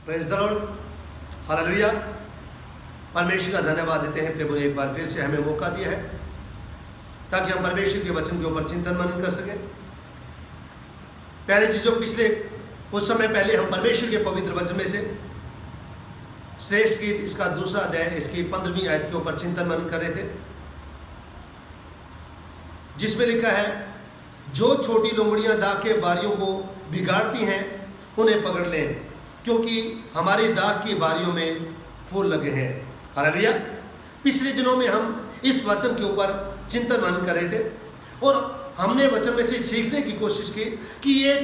Praise the Lord, hallelujah. परमेश्वर का धन्यवाद देते हैं। प्रभु ने एक बार फिर से हमें मौका दिया है ताकि हम परमेश्वर के वचन के ऊपर चिंतन मनन कर सकें। प्यारी चीज़ों, पिछले कुछ समय पहले हम परमेश्वर के पवित्र वचन में से श्रेष्ठ गीत इसका दूसरा अध्याय इसकी 15वीं आयत के ऊपर चिंतन मनन कर रहे थे, जिसमें लिखा है, जो छोटी लोमड़ियां दाख के बारियों को बिगाड़ती हैं उन्हें पकड़ लें, क्योंकि हमारी दाख की बारियों में फूल लगे हैं। हालेलुया। पिछले दिनों में हम इस वचन के ऊपर चिंतन मनन कर रहे थे और हमने वचन में से सीखने की कोशिश की कि ये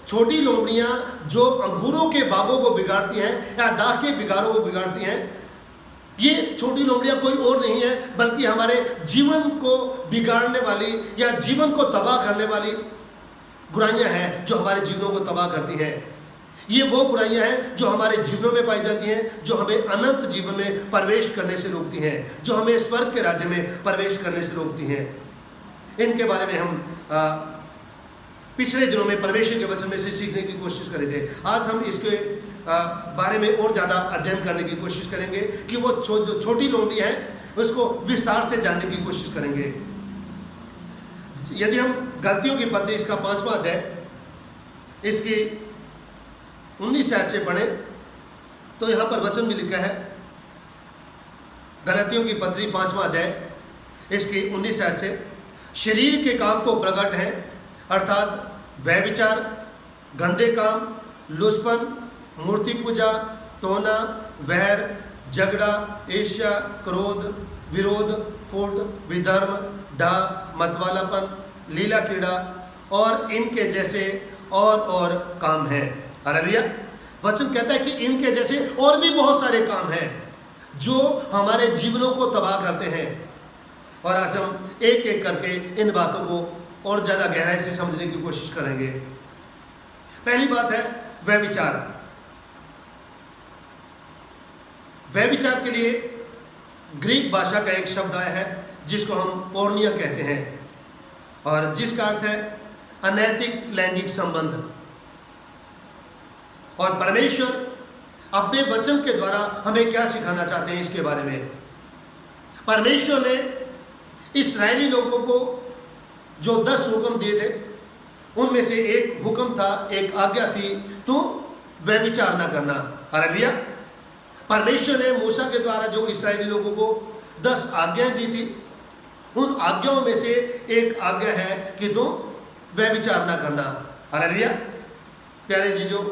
छोटी लोमड़ियां जो अंगूरों के बागों को बिगाड़ती हैं या दाख के बिगाड़ों को बिगाड़ती हैं, ये छोटी लोमड़ियां कोई और नहीं है बल्कि हमारे जीवन को बिगाड़ने वाली या जीवन को तबाह करने वाली बुराइयां हैं जो हमारे जीवनों को तबाह करती हैं। ये वो बुराइयां हैं जो हमारे जीवनों में पाई जाती हैं, जो हमें अनंत जीवन में प्रवेश करने से रोकती हैं, जो हमें स्वर्ग के राज्य में प्रवेश करने से रोकती हैं। इनके बारे में हम पिछले दिनों में परमेश्वर के वचन में से सीखने की कोशिश कर रहे थे। आज हम इसके बारे में और ज़्यादा अध्ययन करने की कोशिश करेंगे कि वो जो छोटी लोमड़ी है उसको विस्तार से जानने की कोशिश करेंगे। यदि हम गलतियों की पत्री इसका 5वां अध्याय इसकी 19 आयत से पढ़े तो यहाँ पर वचन भी लिखा है। गलतियों की पत्री 5वां अध्याय इसकी 19 आयत से, शरीर के काम तो प्रकट है, अर्थात व्यभिचार, गंदे काम, लुचपन, मूर्ति पूजा, टोना, वैर, झगड़ा, ईर्ष्या, क्रोध, विरोध, फूट, विधर्म, डाह, मतवालापन, लीला क्रीड़ा और इनके जैसे और काम हैं। हालेलुया। वचन कहता है कि इनके जैसे और भी बहुत सारे काम हैं जो हमारे जीवनों को तबाह करते हैं, और आज हम एक एक करके इन बातों को और ज़्यादा गहराई से समझने की कोशिश करेंगे। पहली बात है व्यभिचार। व्यभिचार के लिए ग्रीक भाषा का एक शब्द आया है जिसको हम पोर्निया कहते हैं, और जिसका अर्थ है अनैतिक लैंगिक संबंध। और परमेश्वर अपने वचन के द्वारा हमें क्या सिखाना चाहते हैं इसके बारे में। परमेश्वर ने इस्राएली लोगों को जो 10 हुक्म दिए थे उनमें से एक हुक्म था, एक आज्ञा थी, तू व्यभिचार न करना। हालेलुया। परमेश्वर ने मूसा के द्वारा जो इस्राएली लोगों को 10 आज्ञाएं दी थी, उन आज्ञाओं में से एक आज्ञा है कि तू व्यभिचार न करना। हालेलुया। प्यारे जीजों,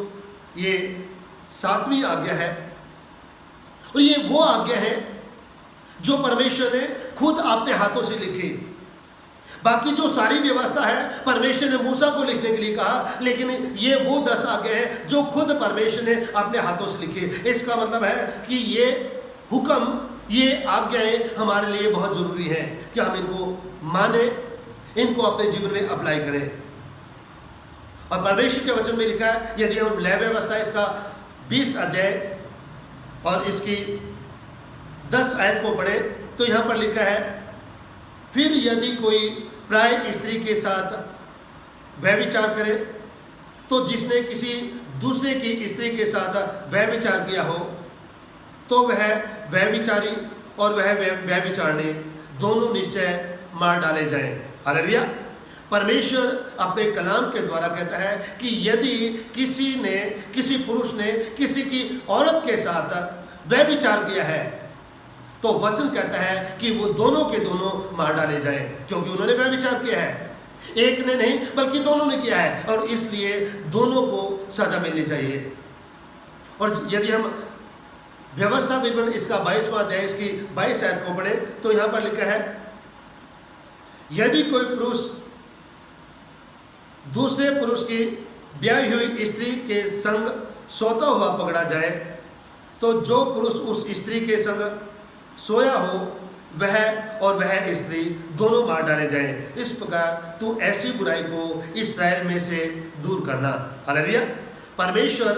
ये 7वीं आज्ञा है और ये वो आज्ञा है जो परमेश्वर ने खुद अपने हाथों से लिखी। बाकी जो सारी व्यवस्था है परमेश्वर ने मूसा को लिखने के लिए कहा, लेकिन ये वो 10 आज्ञा हैं जो खुद परमेश्वर ने अपने हाथों से लिखी। इसका मतलब है कि ये हुक्म, ये आज्ञाएं हमारे लिए बहुत ज़रूरी है कि हम इनको माने, इनको अपने जीवन में अप्लाई करें। और परमेश्वर के वचन में लिखा है, यदि हम लय व्यवस्था इसका 20 अध्याय और इसकी 10 आयत को पढ़े तो यहाँ पर लिखा है, फिर यदि कोई प्राय स्त्री के साथ व्यभिचार करे तो जिसने किसी दूसरे की स्त्री के साथ व्यभिचार किया हो तो वह व्यभिचारी और वह व्यभिचारणी दोनों निश्चय मार डाले जाएं। हालेलुया। परमेश्वर अपने कलाम के द्वारा कहता है कि यदि किसी पुरुष ने किसी की औरत के साथ व्यभिचार किया है तो वचन कहता है कि वो दोनों के दोनों मार डाले जाएं, क्योंकि उन्होंने व्यभिचार किया है। एक ने नहीं बल्कि दोनों ने किया है, और इसलिए दोनों को सजा मिलनी चाहिए। और यदि हम व्यवस्था विवरण इसका 22वां अध्याय इसकी 22 आयत को पढ़े तो यहाँ पर लिखा है, यदि कोई पुरुष दूसरे पुरुष की ब्याही हुई स्त्री के संग सोता हुआ पकड़ा जाए तो जो पुरुष उस स्त्री के संग सोया हो वह और वह स्त्री दोनों मार डाले जाएं। इस प्रकार तू ऐसी बुराई को इस्राएल में से दूर करना। हालेलुया। परमेश्वर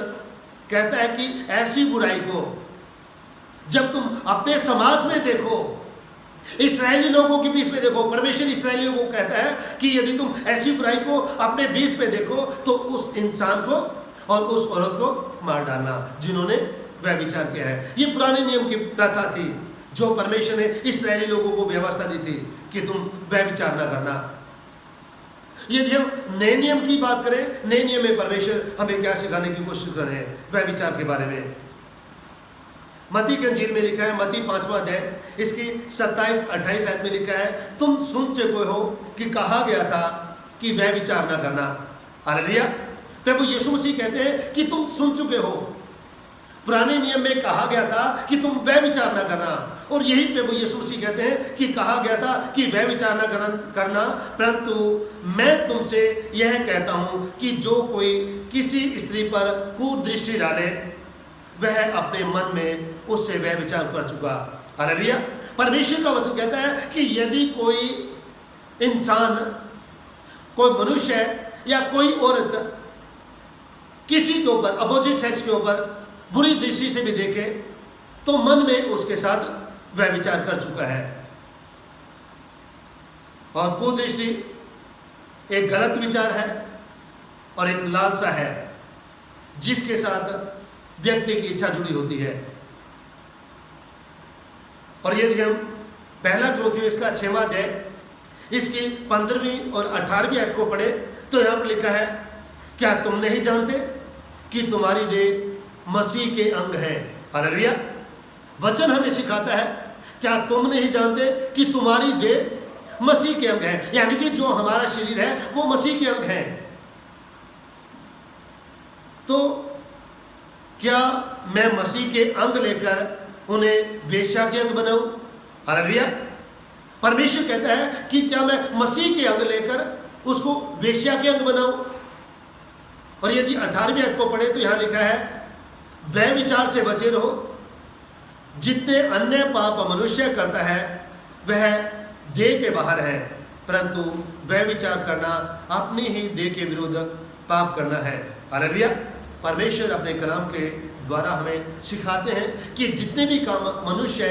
कहता है कि ऐसी बुराई को जब तुम अपने समाज में देखो, इस्राएली लोगों के बीच में देखो, परमेश्वर इस्राएलियों को कहता है कि यदि तुम ऐसी बुराई को अपने बीच में देखो तो उस इंसान को और उस औरत को मार डालना जिन्होंने व्यभिचार किया है। ये पुराने नियम की प्रथा थी जो परमेश्वर ने इस्राएली लोगों को व्यवस्था दी थी कि तुम व्यभिचार ना करना। यदि हम नए नियम की बात करें, नए नियम में परमेश्वर हमें क्या सिखाने की कोशिश कर रहे हैं व्यभिचार के बारे में। मत्ती के अंजील में लिखा है, मत्ती 5वां अध्याय इसकी 27-28 आयत में लिखा है, तुम सुन चुके हो कि कहा गया था कि व्यभिचार ना करना। हालेलुया। प्रभु यीशु मसीह कहते हैं कि तुम सुन चुके हो, पुराने नियम में कहा गया था कि तुम व्यभिचार ना करना, और यही प्रभु यीशु मसीह कहते हैं कि कहा गया था कि व्यभिचार ना करना, परंतु मैं तुमसे यह कहता हूं कि जो कोई किसी स्त्री पर कुदृष्टि डाले वह अपने मन में उससे व्यभिचार कर चुका। हालेलुया। परमेश्वर का वचन कहता है कि यदि कोई इंसान, कोई मनुष्य या कोई औरत किसी के ऊपर, अपोजिट सेक्स के ऊपर बुरी दृष्टि से भी देखे तो मन में उसके साथ व्यभिचार कर चुका है। और कुदृष्टि एक गलत विचार है और एक लालसा है जिसके साथ व्यक्ति की इच्छा जुड़ी होती है। और यदि हम पहला कुरिन्थियों का 6वां अध्याय इसकी 15वीं और 18वीं आयत को पढ़े तो यहां पर लिखा है, क्या तुम नहीं जानते कि तुम्हारी देह मसीह के अंग है। हालेलुया। वचन हमें सिखाता है, क्या तुम नहीं जानते कि तुम्हारी देह मसीह के अंग है, यानी कि जो हमारा शरीर है वो मसीह के अंग है। तो क्या मैं मसीह के अंग लेकर उन्हें वेश्या के अंग बनाऊं? हालेलुया। परमेश्वर कहता है कि क्या मैं मसीह के अंग लेकर उसको वेश्या के अंग बनाऊं? और यदि 18वीं आयत को पढ़े तो यहां लिखा है, व्यभिचार से बचे रहो, जितने अन्य पाप मनुष्य करता है वह देह के बाहर है, परंतु व्यभिचार करना अपनी ही देह के विरुद्ध पाप करना है। हालेलुया। परमेश्वर अपने कलाम के द्वारा हमें सिखाते हैं कि जितने भी काम मनुष्य,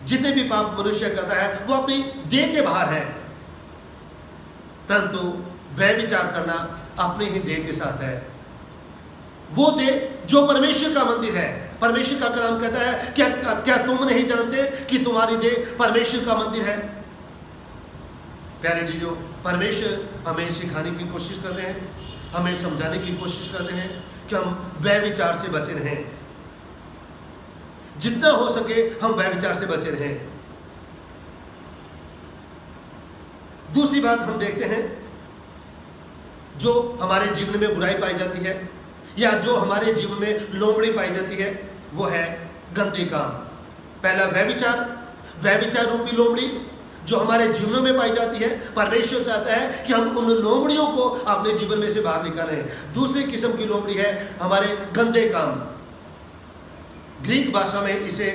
जितने भी पाप मनुष्य करता है वो अपनी देह के बाहर है, परंतु व्यभिचार करना अपने ही देह के साथ है। वो देह जो परमेश्वर का मंदिर है। परमेश्वर का कलाम कहता है, क्या तुम नहीं जानते कि तुम्हारी देह परमेश्वर का मंदिर है? प्यारे जीजों, परमेश्वर हमें सिखाने की कोशिश कर रहे हैं, हमें समझाने की कोशिश कर रहे हैं कि हम व्यभिचार से बचे रहें, जितना हो सके हम व्यभिचार से बचे रहें। दूसरी बात हम देखते हैं, जो हमारे जीवन में बुराई पाई जाती है या जो हमारे जीवन में लोमड़ी पाई जाती है वो है गंदे काम। पहला व्यभिचार रूपी लोमड़ी जो हमारे जीवनों में पाई जाती है। परमेश्वर चाहता है कि हम उन लोमड़ियों को अपने जीवन में से बाहर निकालें। दूसरी किस्म की लोमड़ी है हमारे गंदे काम। ग्रीक भाषा में इसे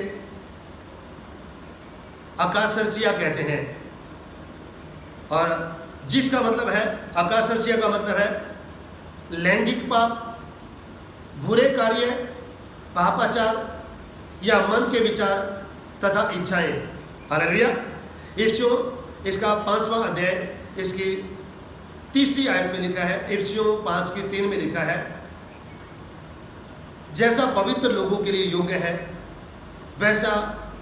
अकासर्सिया कहते हैं, और जिसका मतलब है, अकासर्सिया का मतलब है लैंगिक पाप, बुरे कार्य, पापाचार या मन के विचार तथा इच्छाएं। हालेलुया। इफिसियों इसका 5वां अध्याय इसकी 3री आयत में लिखा है, इफिसियों 5:3 में लिखा है, जैसा पवित्र लोगों के लिए योग्य है वैसा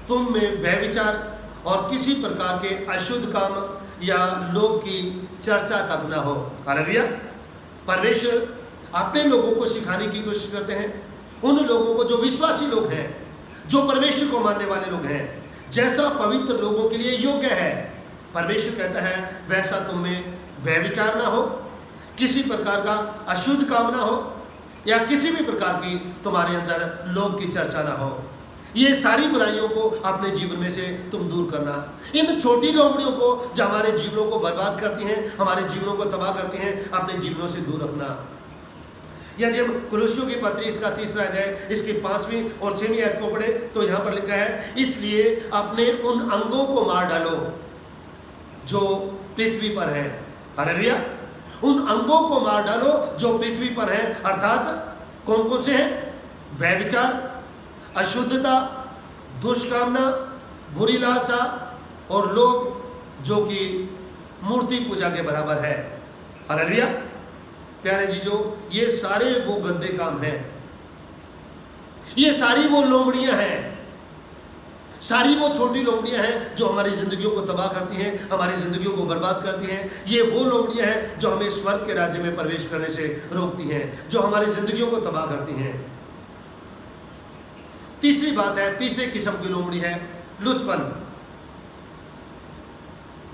तुम में व्यभिचार और किसी प्रकार के अशुद्ध काम या लोग की चर्चा तक ना हो। हालेलुया। परमेश्वर अपने लोगों को सिखाने की कोशिश करते हैं, उन लोगों को जो विश्वासी लोग हैं, जो परमेश्वर को मानने वाले लोग हैं, जैसा पवित्र लोगों के लिए योग्य है। परमेश्वर कहता है वैसा तुम में व्यभिचार ना हो, किसी प्रकार का अशुद्ध काम ना हो या किसी भी प्रकार की तुम्हारे अंदर लोग की चर्चा ना हो। ये सारी बुराइयों को अपने जीवन में से तुम दूर करना। इन छोटी लोमड़ियों को जो हमारे जीवनों को बर्बाद करती हैं, हमारे जीवनों को तबाह करती हैं, अपने जीवनों से दूर रखना। यदि हम कुलुस्सियों की पत्री इसका 3रा अध्याय इसकी 5वीं और 6वीं आयत को पढ़े तो यहाँ पर लिखा है, इसलिए अपने उन अंगों को मार डालो जो पृथ्वी पर है। हालेलुया। उन अंगों को मार डालो जो पृथ्वी पर है, अर्थात कौन कौन से हैं? व्यभिचार, अशुद्धता, दुष्कामना, बुरी लालसा और लोभ जो कि मूर्ति पूजा के बराबर है। हालेलुया। प्यारे जीजो, ये सारे वो गंदे काम हैं, ये सारी वो लोमड़ियां हैं, सारी वो छोटी लोमड़ियां हैं जो हमारी जिंदगियों को तबाह करती हैं, हमारी जिंदगियों को बर्बाद करती हैं। ये वो लोमड़ियां हैं जो हमें स्वर्ग के राज्य में प्रवेश करने से रोकती हैं, जो हमारी जिंदगियों को तबाह करती हैं। तीसरी बात है, तीसरे किस्म की लोमड़ी है लुचपन।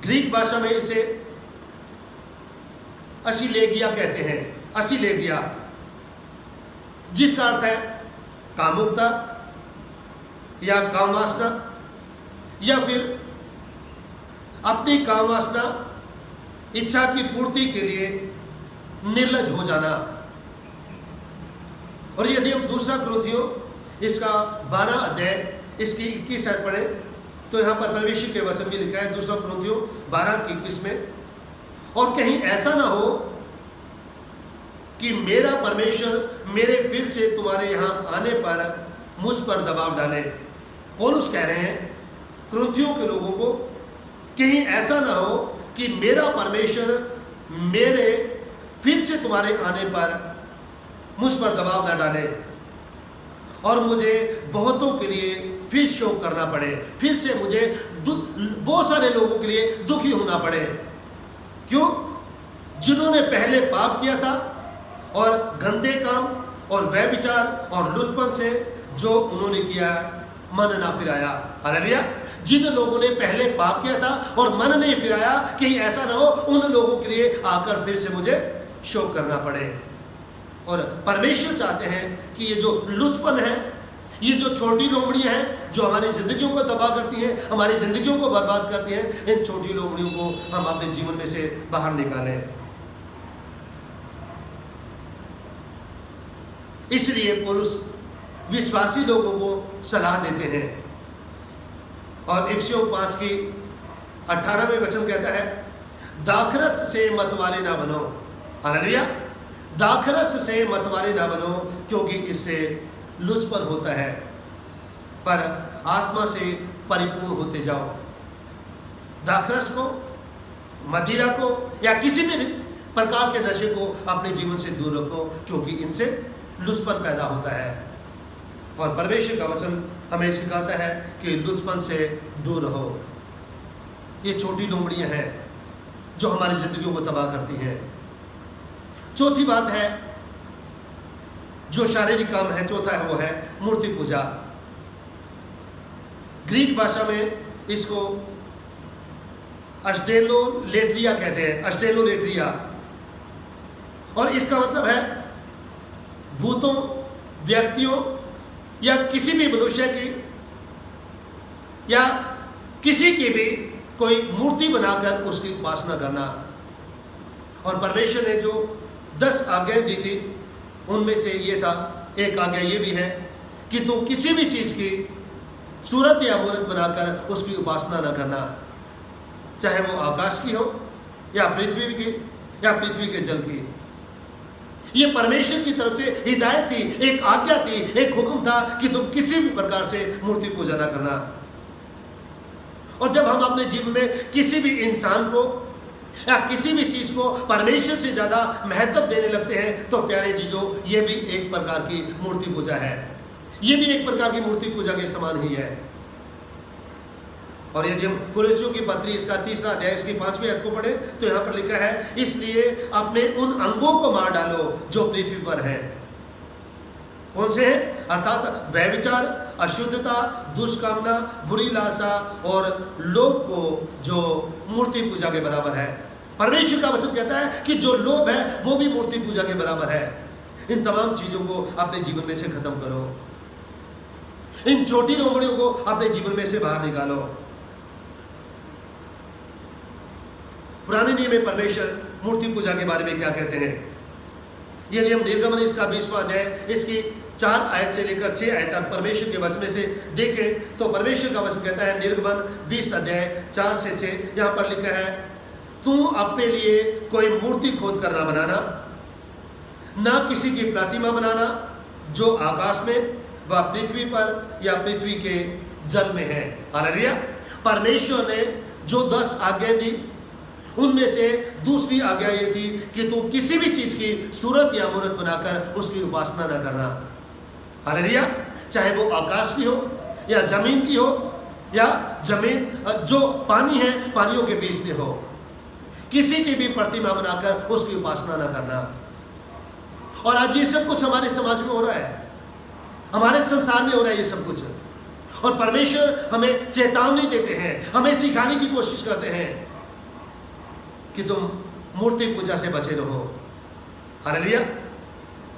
ग्रीक भाषा में इसे असिलेगिया कहते हैं, असिलेगिया, जिसका अर्थ है कामुकता या कामवासना, या फिर अपनी कामवासना इच्छा की पूर्ति के लिए निर्लज हो जाना। और यदि हम दूसरा कुरिन्थियों इसका 12 अध्याय इसकी 21 आयत पढ़े तो यहाँ पर परमेश्वर के वचन में लिखा है, दूसरा कुरिन्थियों 12 की 21 में, और कहीं ऐसा ना हो कि मेरा परमेश्वर मेरे फिर से तुम्हारे यहाँ आने पर मुझ पर दबाव डाले। पौलुस कह रहे हैं कुरिन्थियों के लोगों को, कहीं ऐसा ना हो कि मेरा परमेश्वर मेरे फिर से तुम्हारे आने पर मुझ पर दबाव ना डाले और मुझे बहुतों के लिए फिर शोक करना पड़े, फिर से मुझे बहुत सारे लोगों के लिए दुखी होना पड़े। क्यों? जिन्होंने पहले पाप किया था और गंदे काम और व्यभिचार और लुचपन से जो उन्होंने किया मन ना फिराया। हालेलुया। जिन लोगों ने पहले पाप किया था और मन नहीं फिराया, कहीं ऐसा ना हो उन लोगों के लिए आकर फिर से मुझे शोक करना पड़े। और परमेश्वर चाहते हैं कि ये जो लुचपन है, ये जो छोटी लोमड़ियां हैं जो हमारी जिंदगियों को तबाह करती हैं, हमारी जिंदगियों को बर्बाद करती हैं, इन छोटी लोमड़ियों को हम अपने जीवन में से बाहर निकालें। इसलिए पौलुस विश्वासी लोगों को सलाह देते हैं और इफिसियों 5 की 18वें वचन कहता है, दाखरस से मतवाले ना बनो। हालेलुया। दाखरस से मतवाले ना बनो, क्योंकि इससे लुचपन होता है, पर आत्मा से परिपूर्ण होते जाओ। दाखरस को, मदिरा को या किसी भी प्रकार के नशे को अपने जीवन से दूर रखो, क्योंकि इनसे लुचपन पैदा होता है। और परमेश्वर का वचन हमें सिखाता है कि लुचपन से दूर रहो। ये छोटी लोमड़ियां हैं जो हमारी जिंदगियों को तबाह करती हैं। चौथी बात है जो शारीरिक काम है, चौथा है वो है मूर्ति पूजा। ग्रीक भाषा में इसको अस्टेलोलेट्रिया कहते हैं, अस्टेलोलेट्रिया, और इसका मतलब है भूतों, व्यक्तियों या किसी भी मनुष्य की या किसी की भी कोई मूर्ति बनाकर उसकी उपासना करना। और परमेश्वर ने जो 10 आज्ञाएं दी थी उनमें से ये था, एक आज्ञा ये भी है कि तुम किसी भी चीज़ की सूरत या मूर्त बनाकर उसकी उपासना न करना, चाहे वो आकाश की हो या पृथ्वी की या पृथ्वी के जल की। ये परमेश्वर की तरफ से हिदायत थी, एक आज्ञा थी, एक हुक्म था कि तुम किसी भी प्रकार से मूर्ति पूजा न करना। और जब हम अपने जीवन में किसी भी इंसान को या किसी भी चीज को परमेश्वर से ज्यादा महत्व देने लगते हैं, तो प्यारे जीजो, ये भी एक प्रकार की मूर्ति पूजा है। ये भी एक प्रकार की मूर्ति पूजा के समान ही है। और यदि हम कुरिन्थियों की पत्री इसका 3 अध्याय इसकी 5वीं आयत को पढ़े तो यहाँ पर लिखा है, इसलिए अपने उन अंगों को मार डालो जो पृथ्वी पर हैं। कौन से हैं? अर्थात व्यभिचार, अशुद्धता, दुष्कामना, बुरी लालसा और लोभ को, जो मूर्ति पूजा के बराबर है। परमेश्वर का वचन कहता है कि जो लोभ है वो भी मूर्ति पूजा के बराबर है। इन तमाम चीजों को अपने जीवन में से खत्म करो, इन छोटी लोमड़ियों को अपने जीवन में से बाहर निकालो। पुराने नियम में परमेश्वर मूर्ति पूजा के बारे में क्या कहते हैं? यदि हम निर्गमन इसका 20वां अध्याय इसकी 4 आयत से लेकर 6 आयत तक परमेश्वर के वचन में से देखें तो परमेश्वर का वचन कहता है, निर्गमन 20 अध्याय 4 से 6, यहाँ पर लिखा है, तू अपने लिए कोई मूर्ति खोद कर ना बनाना, ना किसी की प्रतिमा बनाना जो आकाश में व पृथ्वी पर या पृथ्वी के जल में है। हालेलुया। परमेश्वर ने जो 10 आज्ञाएं दी उनमें से दूसरी आज्ञा ये थी कि तू किसी भी चीज की सूरत या मूरत बनाकर उसकी उपासना न करना। हालेलुया। चाहे वो आकाश की हो या जमीन की हो या जमीन जो पानी है पानियों के बीच में हो, किसी की भी प्रतिमा बनाकर उसकी उपासना न करना। और आज ये सब कुछ हमारे समाज में हो रहा है, हमारे संसार में हो रहा है ये सब कुछ। और परमेश्वर हमें चेतावनी देते हैं, हमें सिखाने की कोशिश करते हैं कि तुम मूर्ति पूजा से बचे रहो। हालेलुया।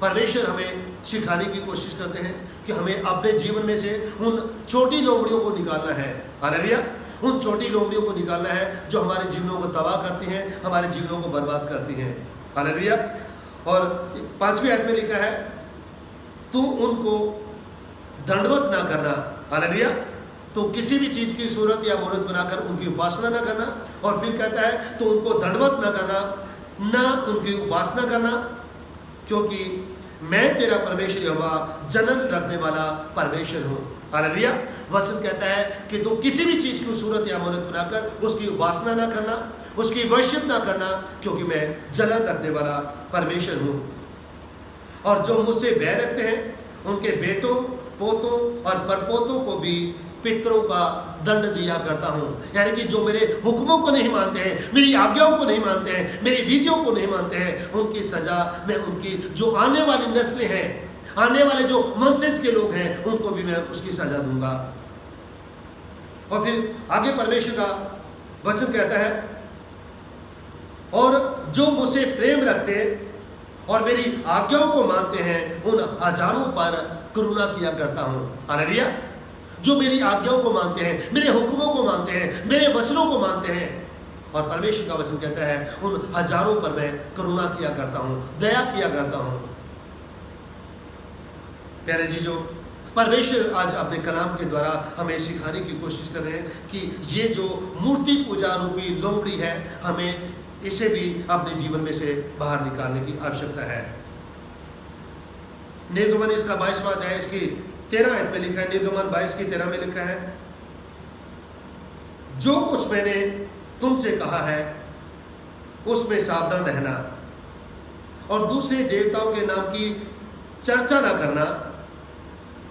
परमेश्वर हमें सिखाने की कोशिश करते हैं कि हमें अपने जीवन में से उन छोटी लोमड़ियों को निकालना है। हालेलुया। उन छोटी लोमड़ियों को निकालना है जो हमारे जीवनों को तबाह करती हैं, हमारे जीवनों को बर्बाद करती हैं। हालेलुया। और 5वीं आयत में लिखा है, तू उनको दंडवत ना करना। हालेलुया। तो किसी भी चीज की सूरत या मूरत बनाकर उनकी उपासना न करना। और फिर कहता है तो उनको दंडवत न करना, न उनकी उपासना करना, क्योंकि मैं तेरा परमेश्वर यहोवा जन्म रखने वाला परमेश्वर हूँ। हालेलुया। वचन कहता है कि तो किसी भी चीज की सूरत या मूरत बनाकर उसकी उपासना न करना, उसकी वर्शिप ना करना, क्योंकि मैं जलन रखने वाला परमेश्वर हूँ। और जो मुझसे बैर रखते हैं उनके बेटों, पोतों और परपोतों को भी पितरों का दंड दिया करता हूँ। यानी कि जो मेरे हुक्मों को नहीं मानते हैं, मेरी आज्ञाओं को नहीं मानते हैं, मेरी विधियों को नहीं मानते हैं, उनकी सजा मैं उनकी जो आने वाली नस्लें हैं, आने वाले जो वंशज के लोग हैं, उनको भी मैं उसकी सजा दूंगा। और फिर आगे परमेश्वर का वचन कहता है, और जो मुझसे प्रेम रखते और मेरी आज्ञाओं को मानते हैं उन हजारों पर करुणा किया करता हूँ। हालेलुया। जो मेरी आज्ञाओं को मानते हैं, मेरे हुक्मों को मानते हैं, मेरे वचनों को मानते हैं, और परमेश्वर का वचन कहता है उन हजारों पर मैं करुणा किया करता हूँ, दया किया करता हूँ। प्यारे जीजों, परमेश्वर आज अपने कलाम के द्वारा हमें सिखाने की कोशिश कर रहे हैं कि ये जो मूर्ति पूजा रूपी लोमड़ी है, हमें इसे भी अपने जीवन में से बाहर निकालने की आवश्यकता है। निर्गमन इसका 22वां अध्याय इसकी 13 आयत में लिखा है, निर्गमन 22 की 13 में लिखा है, जो कुछ मैंने तुमसे कहा है उसमें सावधान रहना और दूसरे देवताओं के नाम की चर्चा ना करना,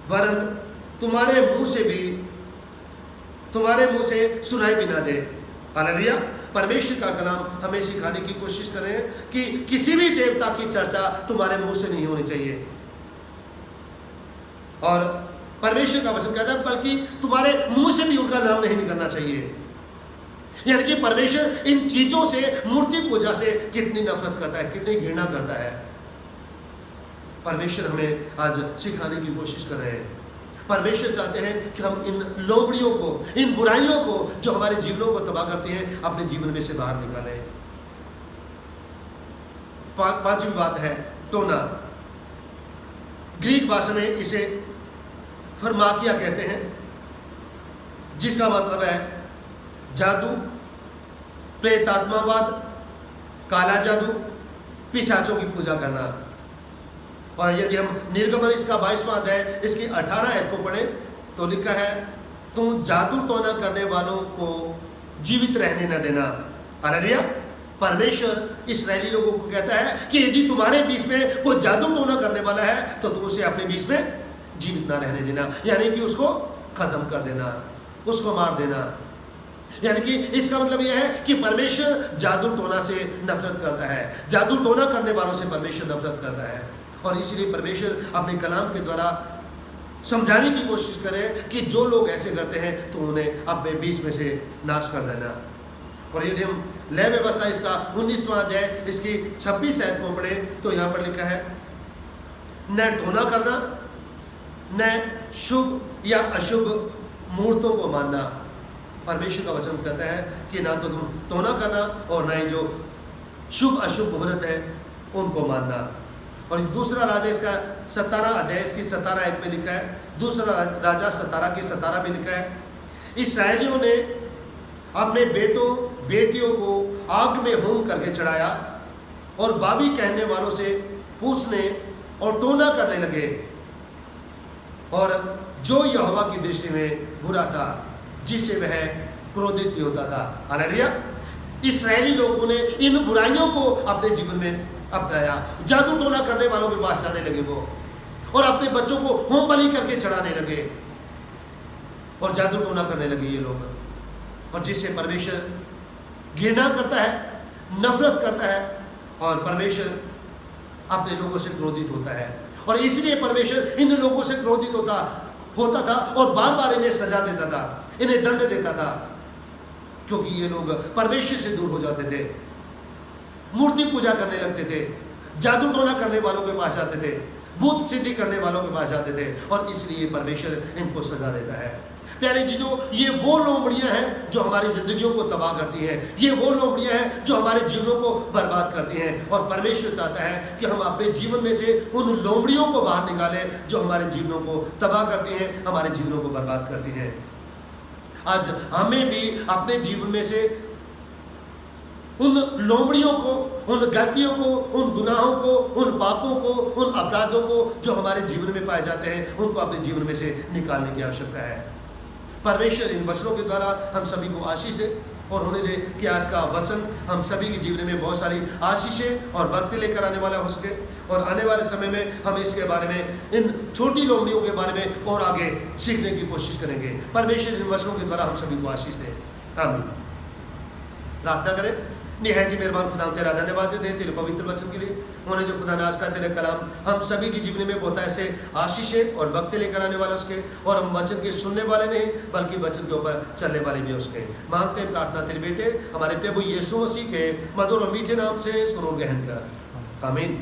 वरन तुम्हारे मुंह से सुनाई भी ना दे। हालेलुया। परमेश्वर का कलाम हमें सिखाने की कोशिश कर रहे हैं कि किसी भी देवता की चर्चा तुम्हारे मुंह से नहीं होनी चाहिए। और परमेश्वर का वचन कहता है बल्कि तुम्हारे मुंह से भी उनका नाम नहीं निकलना चाहिए। यानी कि परमेश्वर इन चीजों से, मूर्ति पूजा से कितनी नफरत करता है, कितनी घृणा करता है। परमेश्वर हमें आज सिखाने की कोशिश कर रहे हैं। परमेश्वर चाहते हैं कि हम इन लोमड़ियों को, इन बुराइयों को जो हमारे जीवनों को तबाह करती हैं, अपने जीवन में से बाहर निकालें। 5वीं बात है टोना। ग्रीक भाषा में इसे फर्माकिया कहते हैं, जिसका मतलब है जादू, प्रेतात्मावाद, काला जादू, पिशाचों की पूजा करना। और यदि हम निर्गमन इसका 22वां अध्याय इसकी 18 आयत को पढ़े तो लिखा है, तुम जादू टोना करने वालों को जीवित रहने न देना। हालेलुया। परमेश्वर इस्राएली लोगों को कहता है कि यदि तुम्हारे बीच में कोई जादू टोना करने वाला है तो तुम उसे अपने बीच में जीवित ना रहने देना, यानी कि उसको खत्म कर देना, उसको मार देना। यानी कि इसका मतलब यह है कि परमेश्वर जादू टोना से नफरत करता है, जादू टोना करने वालों से परमेश्वर नफरत करता है। और इसलिए परमेश्वर अपने कलाम के द्वारा समझाने की कोशिश करें कि जो लोग ऐसे करते हैं तो उन्हें अपने बीच में से नाश कर देना। और यदि हम लय व्यवस्था इसका 19वां अध्याय इसकी 26 आयत को पढ़े तो यहाँ पर लिखा है, न टोना करना, न शुभ या अशुभ मुहूर्तों को मानना। परमेश्वर का वचन कहता है कि ना तो तुम टोना करना और ना ही जो शुभ अशुभ मुहूर्त है उनको मानना। और दूसरा राजा इसका 17 अध्याय इसकी 17 आयत में लिखा है, दूसरा राजा 17 की 17 में लिखा है, इस्राएलियों ने अपने बेटों बेटियों को आग में होम करके चढ़ाया और बाबी कहने वालों से पूछने और टोना करने लगे, और जो यहोवा की दृष्टि में बुरा था, जिससे वह क्रोधित भी होता था। हालेलुया। इस्राएली लोगों ने इन बुराइयों को अपने जीवन में अपनाया। जादू टोना करने वालों के पास जाने लगे वो, और अपने बच्चों को होम बलि करके चढ़ाने लगे और जादू टोना करने लगे ये लोग, और जिससे परमेश्वर घृणा करता है, नफरत करता है, और परमेश्वर अपने लोगों से क्रोधित होता है। और इसलिए परमेश्वर इन लोगों से क्रोधित होता था और बार बार इन्हें सजा देता था, इन्हें दंड देता था, क्योंकि ये लोग परमेश्वर से दूर हो जाते थे, मूर्ति पूजा करने लगते थे, जादू टोना करने वालों के पास जाते थे, भूत सिद्धि करने वालों के पास जाते थे, और इसलिए परमेश्वर इनको सजा देता है। प्यारे चीजों, ये वो लोमड़ियां हैं जो हमारी जिंदगियों को तबाह करती हैं, ये वो लोमड़ियां हैं जो हमारे जीवनों को बर्बाद करती हैं, और परमेश्वर चाहता है कि हम अपने जीवन में से उन लोमड़ियों को बाहर निकालें जो हमारे जीवनों को तबाह करती हैं, हमारे जीवनों को बर्बाद करती हैं। आज हमें भी अपने जीवन में से उन लोमड़ियों को, उन गलतियों को, उन गुनाहों को, उन पापों को, उन अपराधों को जो हमारे जीवन में पाए जाते हैं, उनको अपने जीवन में से निकालने की आवश्यकता है। परमेश्वर इन वचनों के द्वारा हम सभी को आशीष दे और होने दे कि आज का वचन हम सभी के जीवन में बहुत सारी आशीषें और बरकतें लेकर आने वाला हो सके, और आने वाले समय में हम इसके बारे में, इन छोटी लोमड़ियों के बारे में और आगे सीखने की कोशिश करेंगे। परमेश्वर इन वचनों के द्वारा हम सभी को आशीष दे। आमीन। प्रार्थना करें। निहायत ही मेहरबान खुदा, तेरा धन्यवाद देते हैं तेरे पवित्र वचन के लिए। होने जो खुदा ने आज का तेरे कलाम हम सभी की जीवन में बहुत ऐसे आशीषें और बरकतें लेकर आने वाले उसके, और हम वचन के सुनने वाले नहीं बल्कि वचन के ऊपर चलने वाले भी उसके। मांगते हैं प्रार्थना तेरे बेटे हमारे प्रभु यीशु मसीह के मधुर और मीठे नाम से, सुनो ग्रहण कर। आमीन।